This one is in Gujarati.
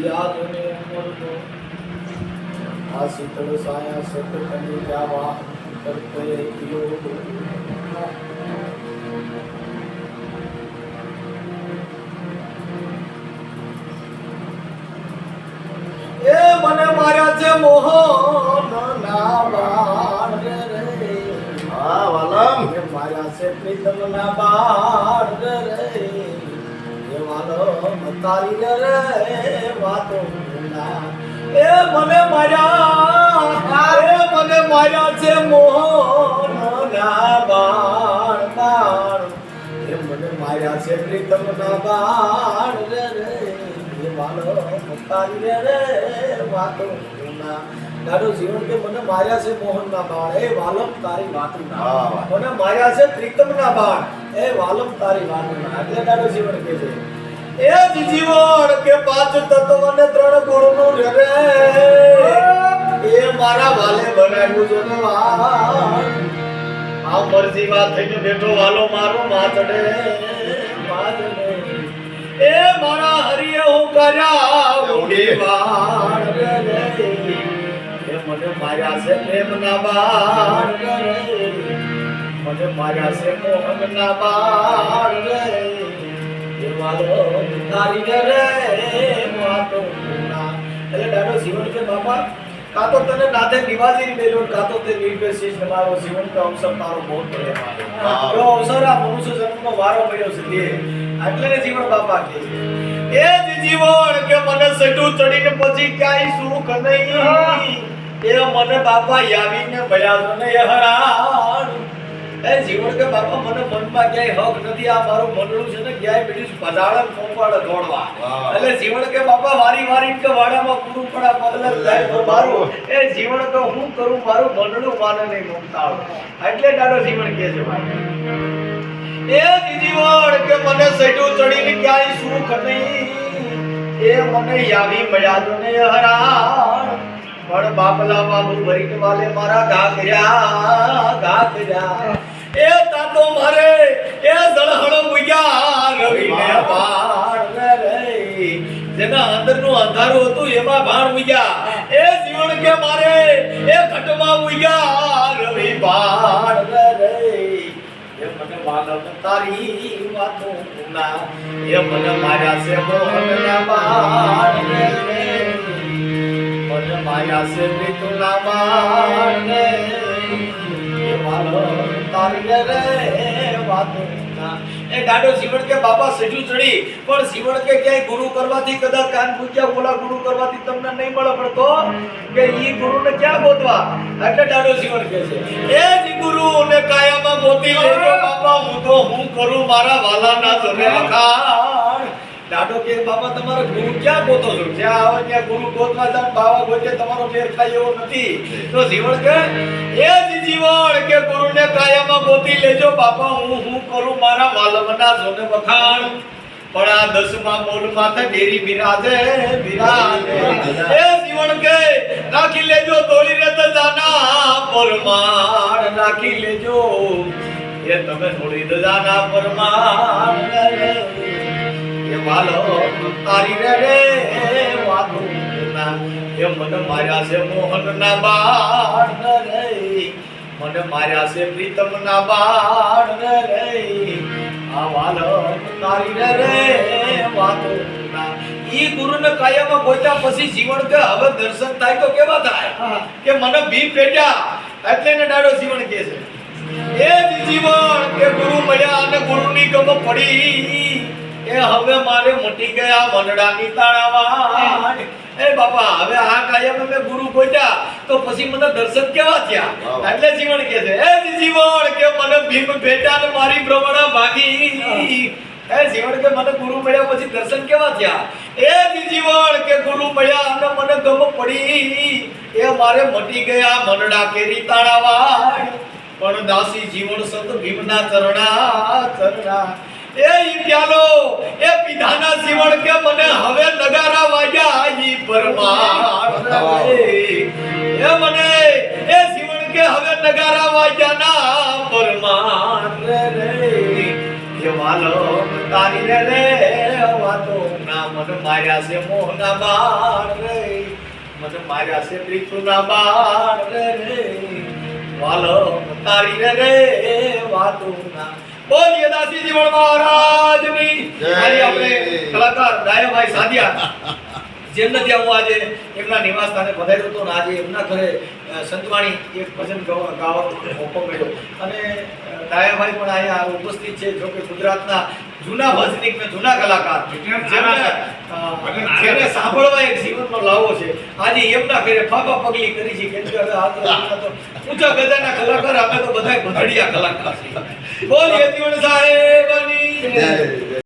યાદ ને ઉમરનો આ શીતળ સાયા સત કંઈ જાવા કરતે યો એ મને માર્યા છે મોહન ના બાળ રે હા વાલમ એ માર્યા છે પ્રીતમ ના બાળ રે એ વાલમ તારી રે વાતો ના એ મને માર્યા છે મોહન ના બાળ બાળ એ મને માર્યા છે પ્રીતમ ના બાળ રે વાલો તારી રે વાતો ના દાડો જીવન કે મને માર્યા છે મોહન ના બાળ એ વાલમ તારી વાતો ના મને માર્યા છે પ્રીતમ ના બાળ એ વાલમ તારી વાતો ના એટલે દાડો જીવન કે છે એ જીવન કે પાંચ તત્વ ને ત્રણ ગુણ નું રે એ મારા વાલે બનાવ્યું જો ને આ મરજી માં થઈને બેઠો વાલો મારો માથડે એ મારા હરિય હું કર્યા ઉડી વાળ રે એ મને માર્યા છે પ્રેમ ના બાળ રે મને માર્યા છે મોહન ના બાળ રે એ વાલો તારી રે વાતો ના એટલે દાડો જીવન કે બાપા કાતો તને નાથે નિવાજી મેલો કાતો તે નિર્વેશીશ ને મારો જીવન નો અવસર તારો બહુ પ્રેમ આવ્યો જો અવસર આ મનુષ્ય જન્મનો વારો મળ્યો છે તે એટલે જીવન બાપા કે એ જ જીવન કે મને સડું ચડીને પછી ક્યાંય સુખ નહીં એ મને બાપા યાવીને ભયા ને હરાણ એ જીવન કે બાપા મને મનમાં ક્યાંય હક નથી આ મારું મનડું છે ને ક્યાંય બીજું પધાળે પોંપાડે દોડવા એટલે જીવન કે બાપા વારી કે વાડામાં પૂરું પડા પગલે જાય તો મારું એ જીવન કે હું કરું મારું મનડું માને નહીં નોંધાવ એટલે દાડો જીવન કે છે ભાઈ એ જીવન કે મને સડું ચડીને ક્યાંય સુખ નહીં એ મને યાવી મળ્યા ને હરાણ પણ બાપલા બાબુ ભરીને વાલે મારા ઘા કર્યા એ તાતો મારે એ જળહળ મુયા રવિ ને બાણ રે જેના અંદરનું અંધારું હતું એમાં બાણ મુયા એ જીવન કે મારે એ ઘટમાં મુયા રવિ બાણ રે એ મને માનવ તારી વાતો ના એ મને માર્યા છે મોહન ના બાણ રે મને માયા સે પ્રીતના બાણ રે એ મારો તારી રે વાતો ના એ ગાડો જીવન કે બાપા સજુ ચડી પણ જીવન કે ક્યાંય ગુરુ કરવાથી કદાચ કાન પૂજ્યા બોલા ગુરુ કરવાથી તમને નહીં મળે પણ તો કે ઈ ગુરુને ક્યાં ગોતવા એટલે ડાડો જીવન કે છે એ જ ગુરુને કાયામાં ગોતી લેજો બાપા હું કરું મારા વાલાના જને વખાણ દાડો કે બાપા તમારો ગુરુ ક્યાં ગોતો છો જ્યાં આવે ત્યાં ગુરુ ગોતવા જાવ બાવા ગોતે તમારો ફેર થાય એવો નથી તો જીવન કે એ જ જીવન કે ગુરુને કાયામાં ગોતી લેજો બાપા હું કરું મારા વાલમના જોને વખાણ પણ આ 10મા મોલ માથે ડેરી બિરાજે એ જીવન કે રાખી લેજો તોડી રે દજાના પરમાણ રાખી લેજો એ તમે થોડી દજાના પરમાણ રે એ વાલો તારી રે વાતો ના એ મને માર્યા છે મોહન ના બાણ રે મને માર્યા છે પ્રીતમ ના બાણ રે આ વાલો તારી રે વાતો ના ઈ ગુરુને કાયમાં ગોત્યા પછી જીવન કે હવે દર્શન થાય તો કેવા થાય કે મને ભી પેટ્યા એટલે ને ડાડો જીવન કે છે એ જ જીવન કે ગુરુ મળ્યા અને ગુરુની ગમ પડી એ હવે મારે મટી ગયા મનડાની તાળાવા એ બાપા હવે આ કાયમ મે ગુરુ ગોત્યા તો પછી મને દર્શન કેવા થયા એટલે જીવન કે છે એ જીવન કે મને ભીમ ભેટા ને મારી ભ્રમણા ભાગી એ જીવન કે મને ગુરુ મળ્યા પછી દર્શન કેવા થયા એ જીવન કે ગુરુ મળ્યા અને મને ગમ પડી એ મારે મટી ગયા મનડા કેરી તાળાવા પણ દાસી જીવન સત ભીમના ચરણા એ પ્યાલો એ પીધાના જીવન કે મને હવે નગારા વાગ્યા ઈ પરમાણ એ મને એ જીવન કે હવે નગારા વાગ્યા ના પરમાણ રે એ વાલો તારી રે વાતો નામ મને માર્યા છે મોહના બાણ રે, મને માર્યા છે ત્રિકુના બાણ રે, વાલમ તારી રે વાતુના. બોલીએ દાસીજી વણ મહારાજની. જય. આજે આપણે કલાકાર ડાયાભાઈ સાદિયા જેમને ત્યાં હું આજે એમના નિવાસ સ્થાને પધાર્યો હતો ને આજે એમના ઘરે સંતવાણી એક ભજન ગાવાનો મોકો મળ્યો અને ડાયાભાઈ પણ અહીંયા ઉપસ્થિત છે. જો કે ગુજરાતના જૂના ભજનિક ને જૂના કલાકાર જેને સાંભળવા એક જીવનનો લાવો છે. આજે એમના ઘરે ફાફા પગલી કરી છે કેમ કે હવે આ તો ઊંચા ગજાના કલાકાર અમે તો બધાય ભધડિયા કલાકાર છે. બોલીએ જીવણ સાહેબની જય.